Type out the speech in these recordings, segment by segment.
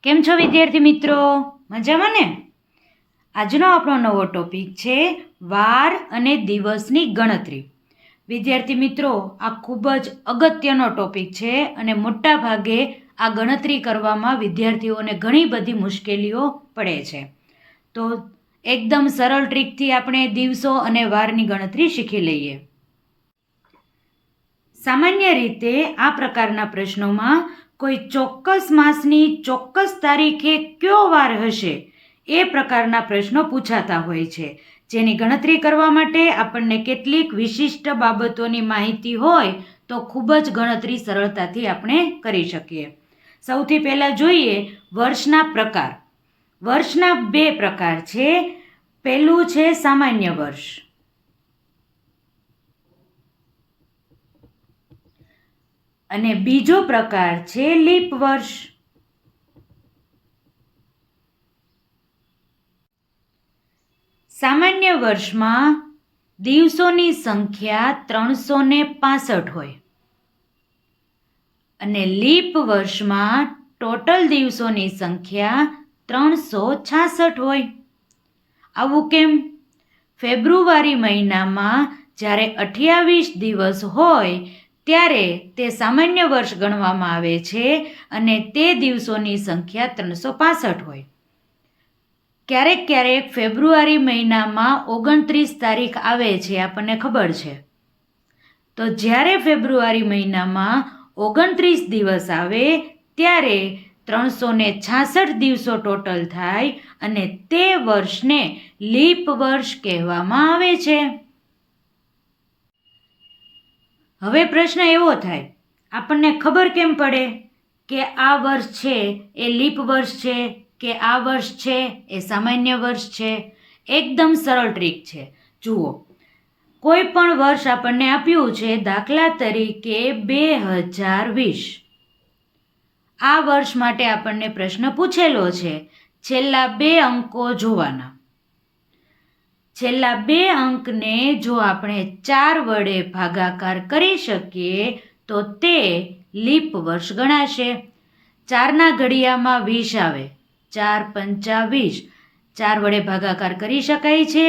કેમ છો વિદ્યાર્થી મિત્રો? મજામાં ને? આજનો આપણો નવો ટોપિક છે વાર અને દિવસની ગણતરી. વિદ્યાર્થી મિત્રો, આ ખૂબ જ અગત્યનો ટોપિક છે અને મોટા ભાગે આ ગણતરી કરવામાં વિદ્યાર્થીઓને ઘણી બધી મુશ્કેલીઓ પડે છે. તો એકદમ સરળ ટ્રીકથી આપણે દિવસો અને વારની ગણતરી શીખી લઈએ. સામાન્ય રીતે આ પ્રકારના પ્રશ્નોમાં કોઈ ચોક્કસ માસની ચોક્કસ તારીખે કયો વાર હશે એ પ્રકારના પ્રશ્નો પૂછાતા હોય છે, જેની ગણતરી કરવા માટે આપણને કેટલીક વિશિષ્ટ બાબતોની માહિતી હોય તો ખૂબ જ ગણતરી સરળતાથી આપણે કરી શકીએ. સૌથી પહેલાં જોઈએ વર્ષના પ્રકાર. વર્ષના 2 પ્રકાર છે. પહેલું છે સામાન્ય વર્ષ અને બીજો પ્રકાર છે લીપ વર્ષ. સામાન્ય વર્ષમાં દિવસોની સંખ્યા 365 હોય અને લીપ વર્ષમાં ટોટલ દિવસોની સંખ્યા 366 હોય. આવું કેમ? ફેબ્રુઆરી મહિનામાં જ્યારે 28 દિવસ હોય ત્યારે તે સામાન્ય વર્ષ ગણવામાં આવે છે અને તે દિવસોની સંખ્યા 365 હોય. ક્યારેક ક્યારેક ફેબ્રુઆરી મહિનામાં 29 તારીખ આવે છે, આપણને ખબર છે. તો જ્યારે ફેબ્રુઆરી મહિનામાં 29 દિવસ આવે ત્યારે 366 દિવસો ટોટલ થાય અને તે વર્ષને લીપ વર્ષ કહેવામાં આવે છે. હવે પ્રશ્ન એવો થાય, આપણને ખબર કેમ પડે કે આ વર્ષ છે એ લીપ વર્ષ છે કે આ વર્ષ છે એ સામાન્ય વર્ષ છે? એકદમ સરળ ટ્રીક છે. જુઓ, કોઈ પણ વર્ષ આપણને આપ્યું છે, દાખલા તરીકે 2020. આ વર્ષ માટે આપણને પ્રશ્ન પૂછેલો છે, છેલ્લા 2 અંકો જોવાના. છેલ્લા 2 અંકને જો આપણે 4 વડે ભાગાકાર કરી શકીએ તો તે લીપ વર્ષ ગણાશે. 4ના ઘડિયામાં 20 આવે, 4 પંચા 20. 4 વડે ભાગાકાર કરી શકાય છે,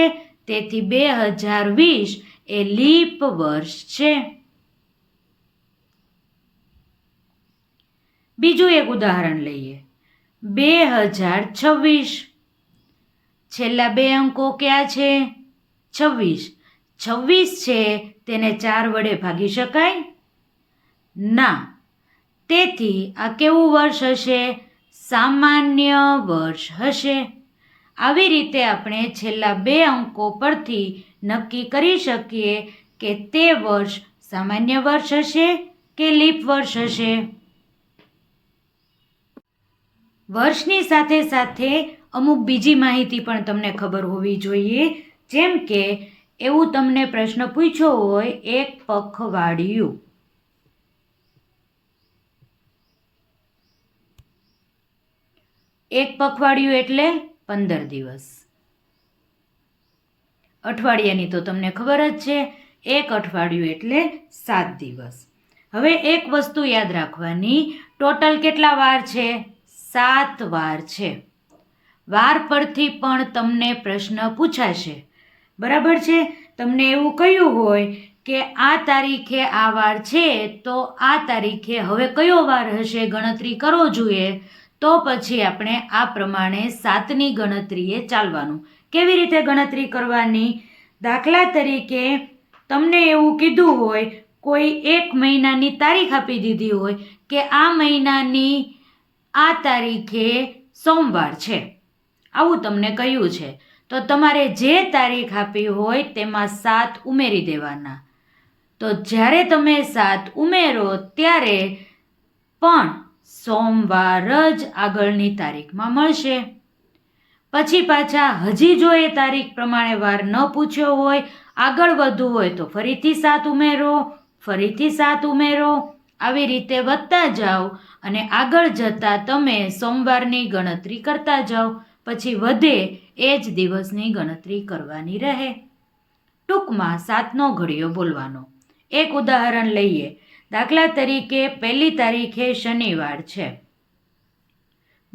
તેથી 2020 એ લીપ વર્ષ છે. બીજું એક ઉદાહરણ લઈએ, 2026. છેલ્લા 2 અંકો ક્યાં છે? 26. 26 છે તેને 4 વડે ભાગી શકાય? ના. તેથી આ કેવું વર્ષ હશે? સામાન્ય વર્ષ હશે. આવી રીતે આપણે છેલ્લા 2 અંકો પરથી નક્કી કરી શકીએ કે તે વર્ષ સામાન્ય વર્ષ હશે કે લીપ વર્ષ હશે. વર્ષની સાથે સાથે અમુક બીજી માહિતી પણ તમને ખબર હોવી જોઈએ. જેમ કે એવું તમને પ્રશ્ન પૂછ્યો હોય, એક પખવાડિયું. એક પખવાડિયું એટલે 15 દિવસ. અઠવાડિયાની તો તમને ખબર જ છે, એક અઠવાડિયું એટલે 7 દિવસ. હવે એક વસ્તુ યાદ રાખવાની, ટોટલ કેટલા વાર છે? 7 વાર છે. વાર પરથી પણ તમને પ્રશ્ન પૂછાશે, બરાબર છે? તમને એવું કહ્યું હોય કે આ તારીખે આ વાર છે, તો આ તારીખે હવે કયો વાર હશે ગણતરી કરો જોઈએ, તો પછી આપણે આ પ્રમાણે 7ની ગણતરીએ ચાલવાનું. કેવી રીતે ગણતરી કરવાની? દાખલા તરીકે તમને એવું કીધું હોય, કોઈ એક મહિનાની તારીખ આપી દીધી હોય કે આ મહિનાની આ તારીખે સોમવાર છે, આવું તમને કહ્યું છે, તો તમારે જે તારીખ આપી હોય તેમાં 7 ઉમેરી દેવાના. તો જ્યારે તમે 7 ઉમેરો ત્યારે પણ સોમવાર જ આગળની તારીખમાં મળશે. પછી પાછા હજી જો એ તારીખ પ્રમાણે વાર ન પૂછ્યો હોય, આગળ વધવું હોય તો ફરીથી 7 ઉમેરો, ફરીથી 7 ઉમેરો. આવી રીતે વધતા જાઓ અને આગળ જતાં તમે સોમવારની ગણતરી કરતા જાઓ. પછી વધે એ જ દિવસની ગણતરી કરવાની રહે. ટૂંકમાં 7નો ઘડિયો બોલવાનો. એક ઉદાહરણ લઈએ. દાખલા તરીકે 1લી તારીખે શનિવાર છે,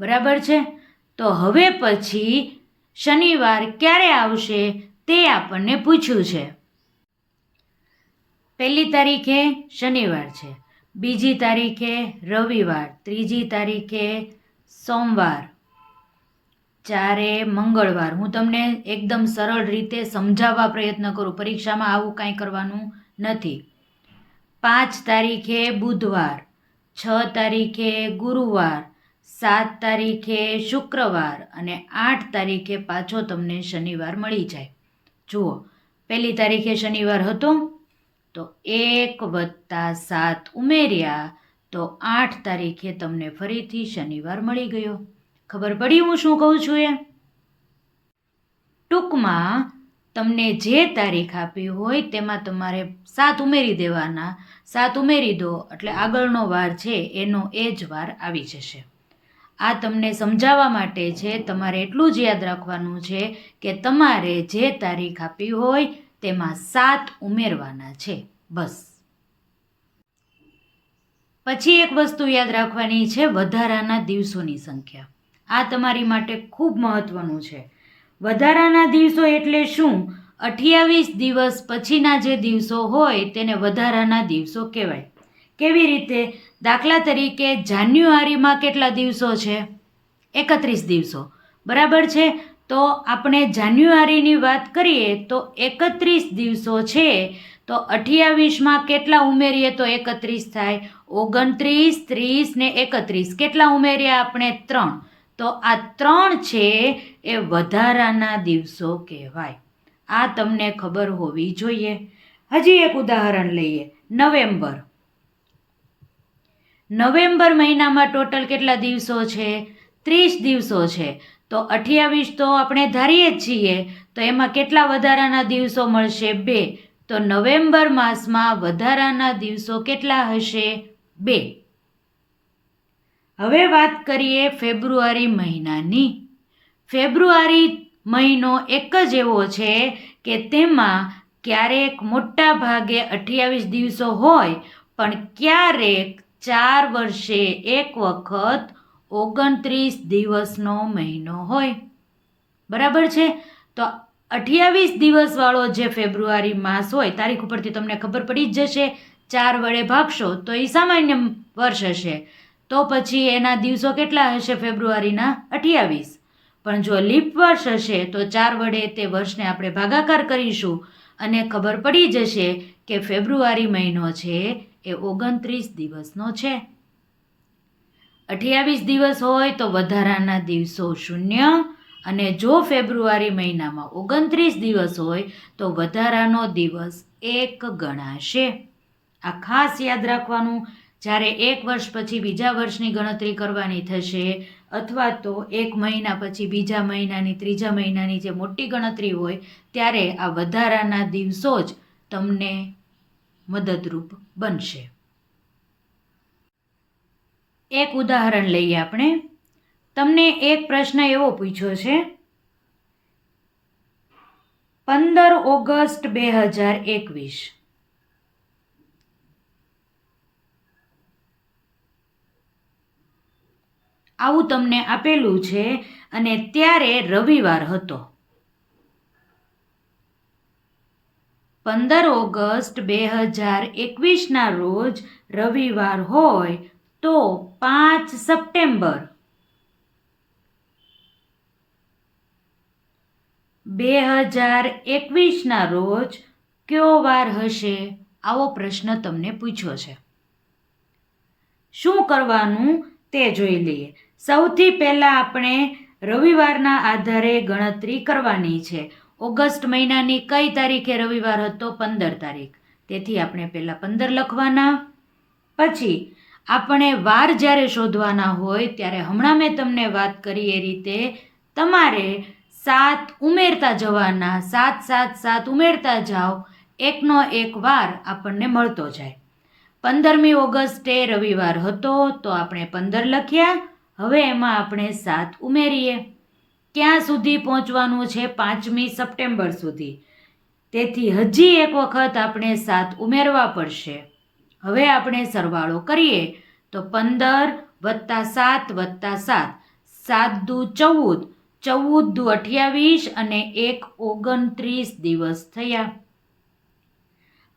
બરાબર છે? તો હવે પછી શનિવાર ક્યારે આવશે તે આપણને પૂછ્યું છે. 1લી તારીખે શનિવાર છે, 2જી તારીખે રવિવાર, 3જી તારીખે સોમવાર, 4 મંગળવાર. હું તમને એકદમ સરળ રીતે સમજાવવા પ્રયત્ન કરું, પરીક્ષામાં આવું કાંઈ કરવાનું નથી. 5 તારીખે બુધવાર, 6 તારીખે ગુરુવાર, 7 તારીખે શુક્રવાર અને 8 તારીખે પાછો તમને શનિવાર મળી જાય. જુઓ, 1લી તારીખે શનિવાર હતો તો 1 + 7 ઉમેર્યા તો 8 તારીખે તમને ફરીથી શનિવાર મળી ગયો. ખબર પડી હું શું કહું છું એ? ટૂંકમાં તમને જે તારીખ આપી હોય તેમાં તમારે 7 ઉમેરી દેવાના. 7 ઉમેરી દો એટલે આગળનો વાર છે એનો એ જ વાર આવી જશે. આ તમને સમજાવવા માટે છે. તમારે એટલું જ યાદ રાખવાનું છે કે તમારે જે તારીખ આપી હોય તેમાં 7 ઉમેરવાના છે, બસ. પછી એક વસ્તુ યાદ રાખવાની છે, વધારાના દિવસોની સંખ્યા. આ તમારી માટે ખૂબ મહત્વનું છે. વધારાના દિવસો એટલે શું? 28 દિવસ પછીના જે દિવસો હોય તેને વધારાના દિવસો કહેવાય. કેવી રીતે? દાખલા તરીકે જાન્યુઆરીમાં કેટલા દિવસો છે? 31 દિવસો, બરાબર છે? તો આપણે જાન્યુઆરીની વાત કરીએ તો 31 દિવસો છે, તો 28માં કેટલા ઉમેરીએ તો 31 થાય? 29, 30 ને 31. કેટલા ઉમેર્યા આપણે? 3. તો આ 3 છે એ વધારાના દિવસો કહેવાય. આ તમને ખબર હોવી જોઈએ. હજી એક ઉદાહરણ લઈએ. નવેમ્બર મહિનામાં ટોટલ કેટલા દિવસો છે? 30 દિવસો છે. તો 28 તો આપણે ધારીએ જ છીએ, તો એમાં કેટલા વધારાના દિવસો મળશે? 2. તો નવેમ્બર માસમાં વધારાના દિવસો કેટલા હશે? 2. હવે વાત કરીએ ફેબ્રુઆરી મહિનાની. ફેબ્રુઆરી મહિનો એક જ એવો છે કે તેમાં ક્યારેક મોટા ભાગે 28 દિવસો હોય, પણ ક્યારેક 4 વર્ષે એક વખત 29 દિવસનો મહિનો હોય. બરાબર છે? તો 28 દિવસવાળો જે ફેબ્રુઆરી માસ હોય, તારીખ ઉપરથી તમને ખબર પડી જ જશે. 4 વડે ભાગશો તો એ સામાન્ય વર્ષ હશે. તો પછી એના દિવસો કેટલા હશે ફેબ્રુઆરીના? 28. પણ જો લીપ વર્ષ હશે તો 4 વડે તે વર્ષને આપણે ભાગાકાર કરીશું અને ખબર પડી જશે કે ફેબ્રુઆરી મહિનો છે એ 29 દિવસનો છે. 28 દિવસ હોય તો વધારાના દિવસો 0, અને જો ફેબ્રુઆરી મહિનામાં 29 દિવસ હોય તો વધારાનો દિવસ 1 ગણાશે. આ ખાસ યાદ રાખવાનું. જ્યારે 1 વર્ષ પછી બીજા વર્ષની ગણતરી કરવાની થશે, અથવા તો 1 મહિના પછી બીજા મહિનાની, ત્રીજા મહિનાની જે મોટી ગણતરી હોય, ત્યારે આ વધારાના દિવસો જ તમને મદદરૂપ બનશે. એક ઉદાહરણ લઈએ આપણે. તમને એક પ્રશ્ન એવો પૂછ્યો છે, 15 ઓગસ્ટ 2021 આવું તમને આપેલું છે અને ત્યારે રવિવાર હતો. 15 ઓગસ્ટ 2021ના રોજ રવિવાર હોય તો 5 સપ્ટેમ્બર 2021ના રોજ કયો વાર હશે? આવો પ્રશ્ન તમને પૂછ્યો છે. શું કરવાનું તે જોઈ લઈએ. સૌથી પહેલાં આપણે રવિવારના આધારે ગણતરી કરવાની છે. ઓગસ્ટ મહિનાની કઈ તારીખે રવિવાર હતો? 15 તારીખ. તેથી આપણે પહેલાં 15 લખવાના. પછી આપણે વાર જ્યારે શોધવાના હોય ત્યારે હમણાં મેં તમને વાત કરી એ રીતે તમારે 7 ઉમેરતા જવાના. 7, 7, 7 ઉમેરતા જાઓ, એકનો એક વાર આપણને મળતો જાય. 15મી ઓગસ્ટે રવિવાર હતો તો આપણે 15 લખ્યા. હવે એમાં આપણે 7 ઉમેરીએ. ક્યાં સુધી પહોંચવાનું છે? 5મી સપ્ટેમ્બર સુધી. તેથી હજી એક વખત આપણે 7 ઉમેરવા પડશે. હવે આપણે સરવાળો કરીએ તો 15 + 7 + 7, 7 દુ 14, 14 દુ 28 અને 1 29 દિવસ થયા.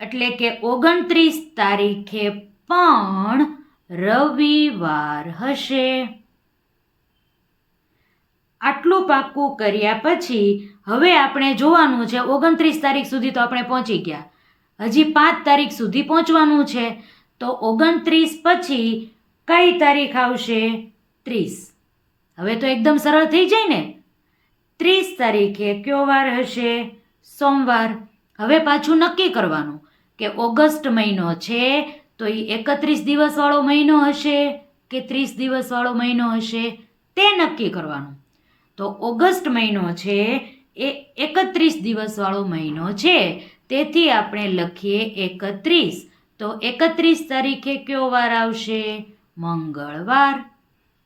એટલે કે 29 તારીખે પણ રવિવાર હશે. આટલું પાક્કું કર્યા પછી હવે આપણે જોવાનું છે 29 તારીખ સુધી તો આપણે પહોંચી ગયા, હજી 5 તારીખ સુધી પહોંચવાનું છે. તો 29 પછી કઈ તારીખ આવશે? 30. હવે તો એકદમ સરળ થઈ જાય ને. 30 તારીખે કયો વાર હશે? સોમવાર. હવે પાછું નક્કી કરવાનું કે ઓગસ્ટ મહિનો છે તો એ 31 દિવસવાળો મહિનો હશે કે 30 દિવસવાળો મહિનો હશે, તે નક્કી કરવાનું. તો ઓગસ્ટ મહિનો છે એ 31 દિવસવાળો મહિનો છે, તેથી આપણે લખીએ 31. તો 31 તારીખે કયો વાર આવશે? મંગળવાર.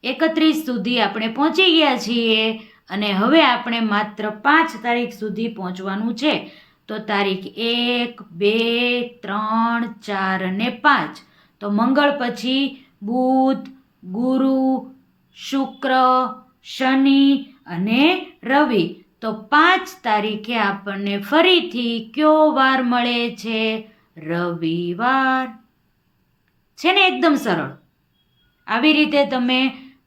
31 સુધી આપણે પહોંચી ગયા છીએ અને હવે આપણે માત્ર 5 તારીખ સુધી પહોંચવાનું છે. તો તારીખ 1, 2, 3, 4 અને 5. તો મંગળ પછી બુધ, ગુરુ, શુક્ર, શનિ અને રવિ. તો 5 તારીખે આપણને ફરીથી કયો વાર મળે છે? રવિવાર. છે ને એકદમ સરળ. આવી રીતે તમે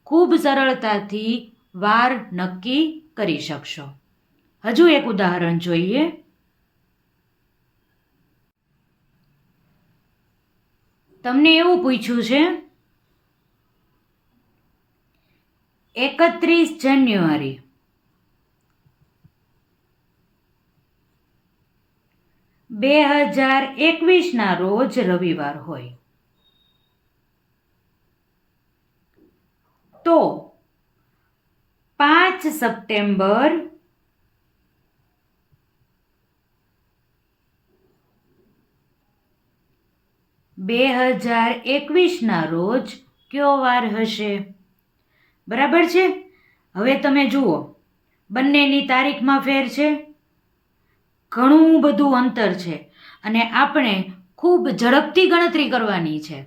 ખૂબ સરળતાથી વાર નક્કી કરી શકશો. હજુ એક ઉદાહરણ જોઈએ. તમને એવું પૂછ્યું છે 31 જાન્યુઆરી 2021 ના રોજ રવિવાર હોય તો 5 સપ્ટેમ્બર 2021 ના રોજ કયો વાર હશે? બરાબર છે. હવે તમે જુઓ, બંનેની તારીખમાં ફેર છે, ઘણું બધું અંતર છે અને આપણે ખૂબ ઝડપથી ગણતરી કરવાની છે.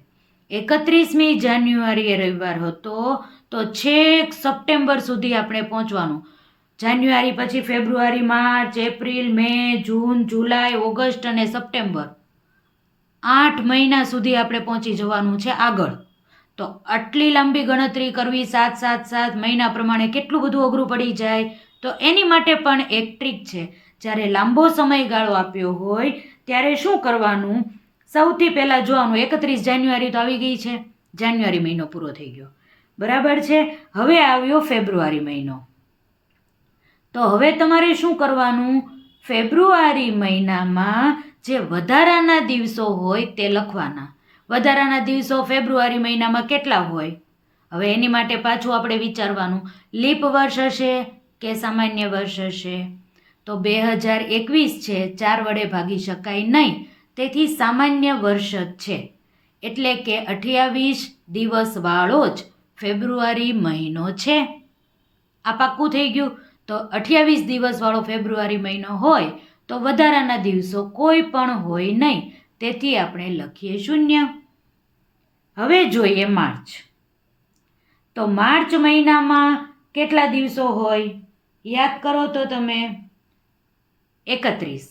31મી જાન્યુઆરીએ રવિવાર હતો તો છેક સપ્ટેમ્બર સુધી આપણે પહોંચવાનું. જાન્યુઆરી પછી ફેબ્રુઆરી, માર્ચ, એપ્રિલ, મે, જૂન, જુલાઈ, ઓગસ્ટ અને સપ્ટેમ્બર, 8 મહિના સુધી આપણે પહોંચી જવાનું છે આગળ. તો આટલી લાંબી ગણતરી કરવી 7 મહિના પ્રમાણે કેટલું બધું અઘરું પડી જાય. તો એની માટે પણ એક ટ્રીક છે. જ્યારે લાંબો સમયગાળો આપ્યો હોય ત્યારે શું કરવાનું? સૌથી પહેલાં જોવાનું 31 જાન્યુઆરી તો આવી ગઈ છે, જાન્યુઆરી મહિનો પૂરો થઈ ગયો. બરાબર છે. હવે આવ્યો ફેબ્રુઆરી મહિનો. તો હવે તમારે શું કરવાનું? ફેબ્રુઆરી મહિનામાં જે વધારાના દિવસો હોય તે લખવાના. વધારાના દિવસો ફેબ્રુઆરી મહિનામાં કેટલા હોય? હવે એની માટે પાછું આપણે વિચારવાનું, લીપ વર્ષ હશે કે સામાન્ય વર્ષ હશે? તો 2021 છે, 4 વડે ભાગી શકાય નહીં, તેથી સામાન્ય વર્ષ જ છે. એટલે કે 28 દિવસવાળો જ ફેબ્રુઆરી મહિનો છે. આ પાક્કું થઈ ગયું. તો 28 દિવસવાળો ફેબ્રુઆરી મહિનો હોય તો વધારાના દિવસો કોઈ પણ હોય નહીં, તેથી આપણે લખીએ 0. હવે જોઈએ માર્ચ. તો માર્ચ મહિનામાં કેટલા દિવસો હોય? યાદ કરો તો તમે 31.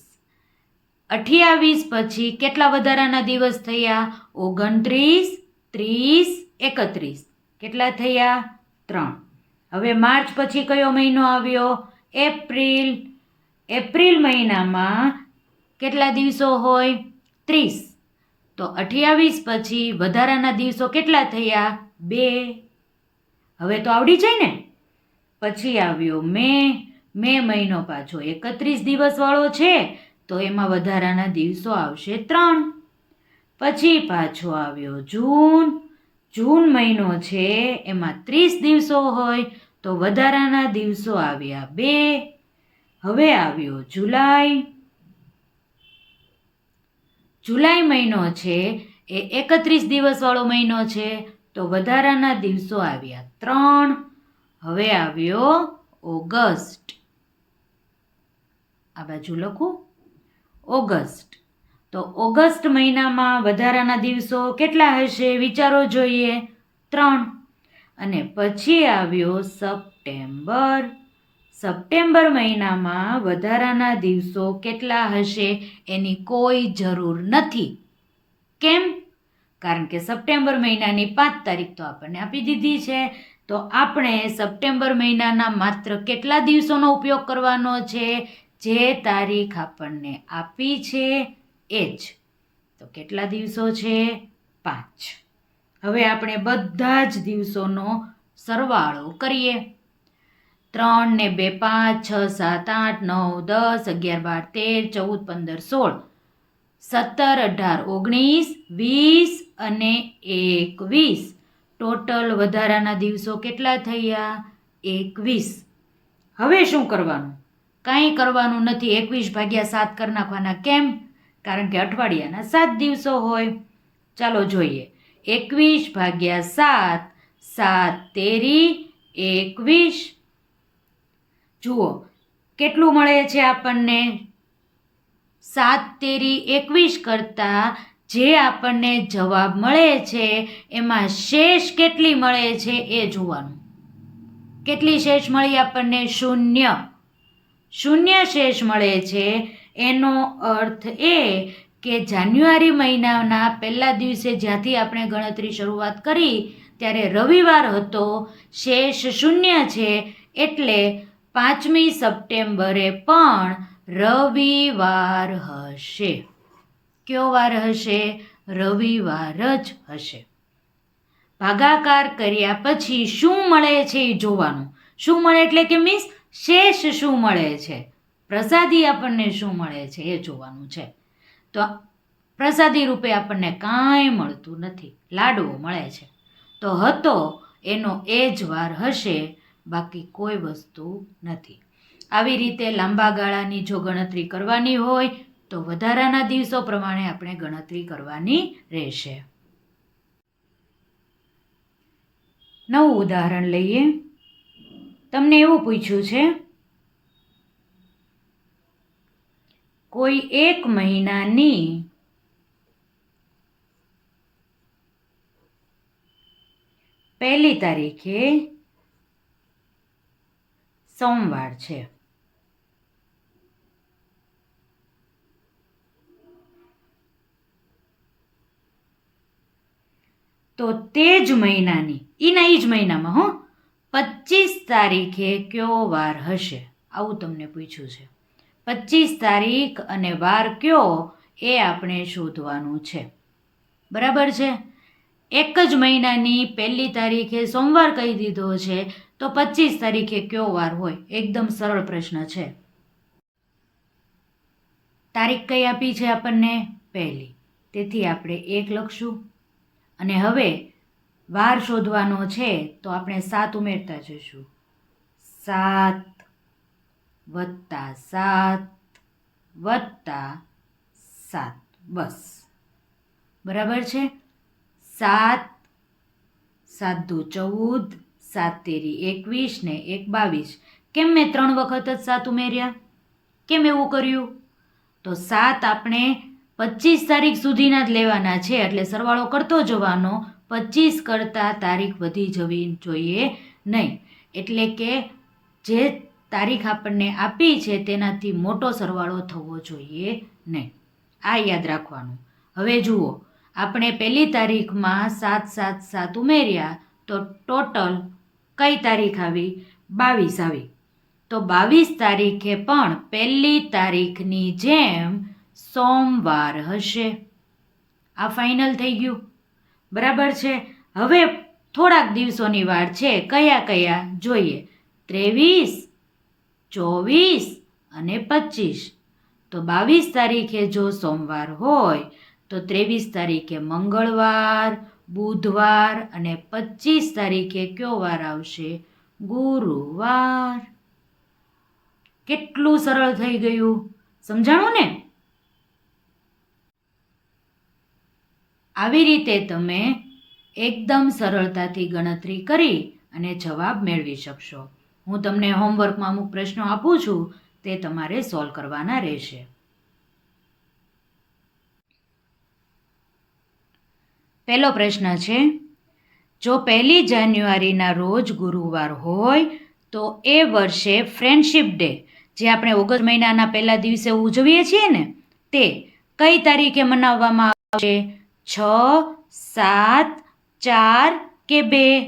28 પછી કેટલા વધારાના દિવસ થયા? 29, 30, 31. કેટલા થયા? 3. હવે માર્ચ પછી કયો મહિનો આવ્યો? એપ્રિલ. એપ્રિલ મહિનામાં કેટલા દિવસો હોય? 30. તો 28 પછી વધારાના દિવસો કેટલા થયા? 2. હવે તો આવડી જાય ને. પછી આવ્યો મે. મે મહિનો પાછો 31 દિવસવાળો છે તો એમાં વધારાના દિવસો આવશે 3. પછી પાછો આવ્યો જૂન. જૂન મહિનો છે એમાં 30 દિવસો હોય તો વધારાના દિવસો આવ્યા 2. હવે આવ્યો જુલાઈ. જુલાઈ મહિનો છે એ 31 દિવસવાળો મહિનો છે તો વધારાના દિવસો આવ્યા 3. હવે આવ્યો ઓગસ્ટ. આ બાજુ લખું ઓગસ્ટ. તો ઓગસ્ટ મહિનામાં વધારાના દિવસો કેટલા હશે? વિચારો જોઈએ. 3. અને પછી આવ્યો સપ્ટેમ્બર. સપ્ટેમ્બર મહિનામાં વધારાના દિવસો કેટલા હશે એની કોઈ જરૂર નથી. કેમ? કારણ કે સપ્ટેમ્બર મહિનાની 5 તારીખ તો આપણને આપી દીધી છે. તો આપણે સપ્ટેમ્બર મહિનાના માત્ર કેટલા દિવસોનો ઉપયોગ કરવાનો છે? જે તારીખ આપણને આપી છે એ જ. તો કેટલા દિવસો છે? 5. હવે આપણે બધા જ દિવસોનો સરવાળો કરીએ. 3 ને 2 5, 6 7 8 9 10 11 12 13 14 15 16 17 18 19 20 અને 21. ટોટલ વધારાના દિવસો કેટલા થયા? 21. હવે શું કરવાનું? કાંઈ કરવાનું નથી. 21 ભાગ્યા 7 કરી નાખવાના. કેમ? કારણ કે અઠવાડિયાના 7 દિવસો હોય. ચાલો જોઈએ. 21 ભાગ્યા 7, 7 તેરી 21. જુઓ કેટલું મળે છે આપણને? 7 તેરી 21 કરતાં જે આપણને જવાબ મળે છે એમાં શેષ કેટલી મળે છે એ જોવાનું. કેટલી શેષ મળી આપણને? 0. 0 શેષ મળે છે. એનો અર્થ એ કે જાન્યુઆરી મહિનાના પહેલા દિવસે જ્યાંથી આપણે ગણતરી શરૂઆત કરી ત્યારે રવિવાર હતો. શેષ 0 છે એટલે 5મી સપ્ટેમ્બરે પણ રવિવાર હશે. કયો વાર હશે? રવિવાર જ હશે. ભાગાકાર કર્યા પછી શું મળે છે એ જોવાનું. શું મળે એટલે કે મીન્સ શેષ શું મળે છે, પ્રસાદી આપણને શું મળે છે એ જોવાનું છે. તો પ્રસાદી રૂપે આપણને કાંઈ મળતું નથી, લાડવો મળે છે. તો હતો એનો એ જ વાર હશે, બાકી કોઈ વસ્તુ નથી. આવી રીતે લાંબા ગાળાની જો ગણતરી કરવાની હોય તો વધારાના દિવસો પ્રમાણે આપણે ગણતરી કરવાની રહેશે. નવું ઉદાહરણ લઈએ. તમને એવું પૂછ્યું છે કોઈ એક મહિનાની પહેલી તારીખે સોમવાર છે. તો તે જ મહિનાની એ જ મહિનામાં 25 તારીખે કયો વાર હશે? આવું તમને પૂછ્યું છે. 25 તારીખ અને વાર કયો એ આપણે શોધવાનું છે. બરાબર છે. એક જ મહિનાની પહેલી તારીખે સોમવાર કહી દીધો છે તો 25 તારીખે કયો વાર હોય? એકદમ સરળ પ્રશ્ન છે. તારીખ કઈ આપી છે આપણને? પહેલી. તેથી આપણે 1 લખશું. અને હવે વાર શોધવાનો છે તો આપણે 7 ઉમેરતા જઈશું. 7 વત્તા 7 વત્તા 7. બસ બરાબર છે. 7 7 દુ 14, 7 તેરી 21 ને 1 22. કેમ મેં 3 વખત જ 7 ઉમેર્યા? કેમ એવું કર્યું? તો 7 આપણે 25 તારીખ સુધીના જ લેવાના છે એટલે સરવાળો કરતો જવાનો. 25 કરતાં તારીખ વધી જવી જોઈએ નહીં. એટલે કે જે તારીખ આપણને આપી છે તેનાથી મોટો સરવાળો થવો જોઈએ નહીં. આ યાદ રાખવાનું. હવે જુઓ, આપણે પહેલી તારીખમાં 7 7 7 ઉમેર્યા તો ટોટલ કઈ તારીખ આવી? 22 આવી. તો 22 તારીખે પણ પહેલી તારીખની જેમ સોમવાર હશે. આ ફાઇનલ થઈ ગયું. બરાબર છે. હવે થોડાક દિવસોની વાર છે. કયા કયા જોઈએ? 23, 24 અને 25. તો 22 તારીખે જો સોમવાર હોય તો 23 તારીખે મંગળવાર, બુધવાર અને 25 તારીખે કયો વાર આવશે? ગુરુવાર. કેટલું સરળ થઈ ગયું. સમજાણું ને? આવી રીતે તમે એકદમ સરળતાથી ગણતરી કરી અને જવાબ મેળવી શકશો. હું તમને હોમવર્કમાં અમુક પ્રશ્નો આપું છું, તે તમારે સોલ્વ કરવાના રહેશે. પહેલો પ્રશ્ન છે, જો 1 જાન્યુઆરીના રોજ ગુરુવાર હોય તો એ વર્ષે ફ્રેન્ડશિપ ડે, જે આપણે ઓગસ્ટ મહિનાના પહેલા દિવસે ઉજવીએ છીએ ને, તે કઈ તારીખે મનાવવામાં આવશે? 6, 7, 4 કે 2?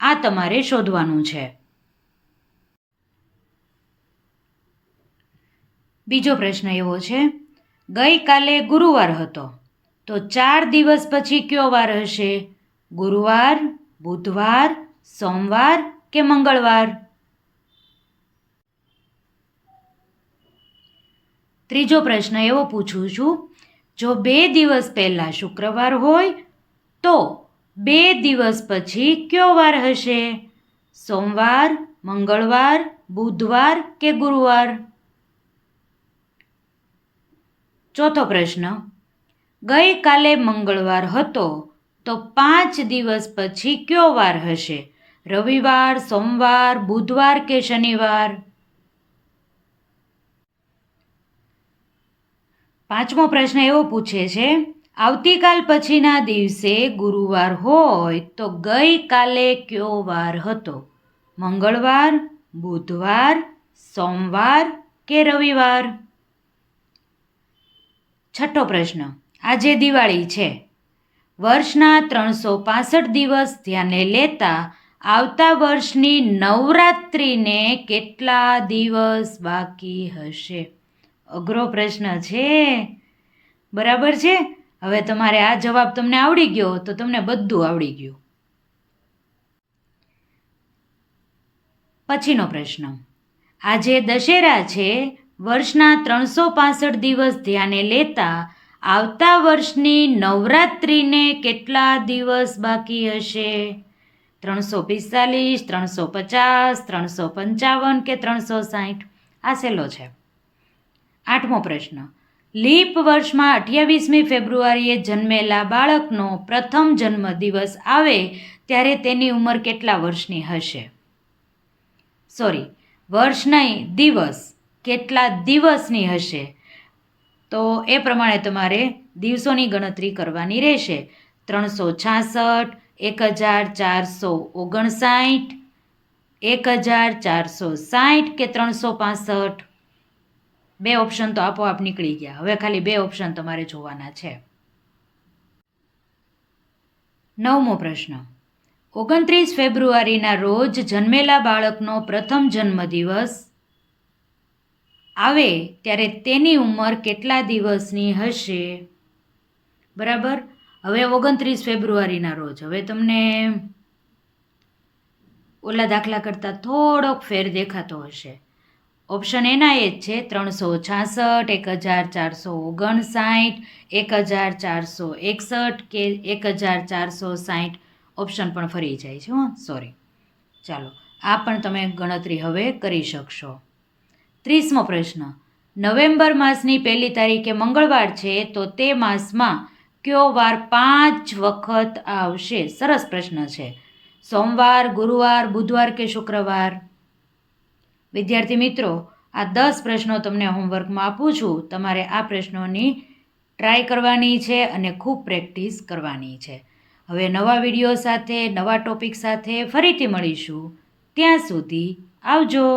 આ તમારે શોધવાનું છે. બીજો પ્રશ્ન એવો છે, ગઈકાલે ગુરુવાર હતો તો 4 દિવસ પછી કયો વાર હશે? ગુરુવાર, બુધવાર, સોમવાર કે મંગળવાર? ત્રીજો પ્રશ્ન એવો પૂછું છું, જો 2 દિવસ પહેલા શુક્રવાર હોય તો 2 દિવસ પછી કયો વાર હશે? સોમવાર, મંગળવાર, બુધવાર કે ગુરુવાર? ચોથો પ્રશ્ન, ગઈકાલે મંગળવાર હતો તો 5 દિવસ પછી કયો વાર હશે? રવિવાર, સોમવાર, બુધવાર કે શનિવાર? પાંચમો પ્રશ્ન એવો પૂછે છે, આવતીકાલ પછીના દિવસે ગુરુવાર હોય તો ગઈકાલે કયો વાર હતો? મંગળવાર, બુધવાર, સોમવાર કે રવિવાર? છઠ્ઠો પ્રશ્ન, આજે દિવાળી છે. વર્ષના 365 દિવસ ધ્યાને લેતા આવતા વર્ષની નવરાત્રિને કેટલા દિવસ બાકી હશે? અઘરો પ્રશ્ન છે, બરાબર છે? હવે તમારે આ જવાબ તમને આવડી ગયો તો તમને બધું આવડી ગયું. પછીનો પ્રશ્ન, આજે દશેરા છે. વર્ષના 365 દિવસ ધ્યાને લેતા આવતા વર્ષની નવરાત્રિને કેટલા દિવસ બાકી હશે? 345, 350, 355 કે 360? આ સહેલો છે. આઠમો પ્રશ્ન, લીપ વર્ષમાં 28મી ફેબ્રુઆરીએ જન્મેલા બાળકનો પ્રથમ જન્મદિવસ આવે ત્યારે તેની ઉંમર કેટલા વર્ષની હશે? સોરી, વર્ષ નહીં, દિવસ. કેટલા દિવસની હશે? તો એ પ્રમાણે તમારે દિવસોની ગણતરી કરવાની રહેશે. 366, 1459, 1460 કે 365? 2 ઓપ્શન તો આપોઆપ નીકળી ગયા. હવે ખાલી 2 ઓપ્શન તમારે જોવાના છે. 9મો પ્રશ્ન, 29 ફેબ્રુઆરીના રોજ જન્મેલા બાળકનો પ્રથમ જન્મદિવસ આવે ત્યારે તેની ઉંમર કેટલા દિવસની હશે? બરાબર. હવે 29 ફેબ્રુઆરીના રોજ, હવે તમને ઓલા દાખલા કરતાં થોડોક ફેર દેખાતો હશે. ઓપ્શન એના એ જ છે, 366, 1459, 1461 કે 1460. ઓપ્શન પણ ફરી જાય છે. સોરી. ચાલો, આ પણ તમે ગણતરી હવે કરી શકશો. 30મો પ્રશ્ન, નવેમ્બર માસની 1 તારીખે મંગળવાર છે તો તે માસમાં કયો વાર 5 વખત આવશે? સરસ પ્રશ્ન છે. સોમવાર, ગુરુવાર, બુધવાર કે શુક્રવાર? વિદ્યાર્થી મિત્રો, આ 10 પ્રશ્નો તમને હોમવર્કમાં આપું છું. તમારે આ પ્રશ્નોની ટ્રાય કરવાની છે અને ખૂબ પ્રેક્ટિસ કરવાની છે. હવે નવા વિડીયો સાથે, નવા ટોપિક સાથે ફરીથી મળીશું. ત્યાં સુધી આવજો.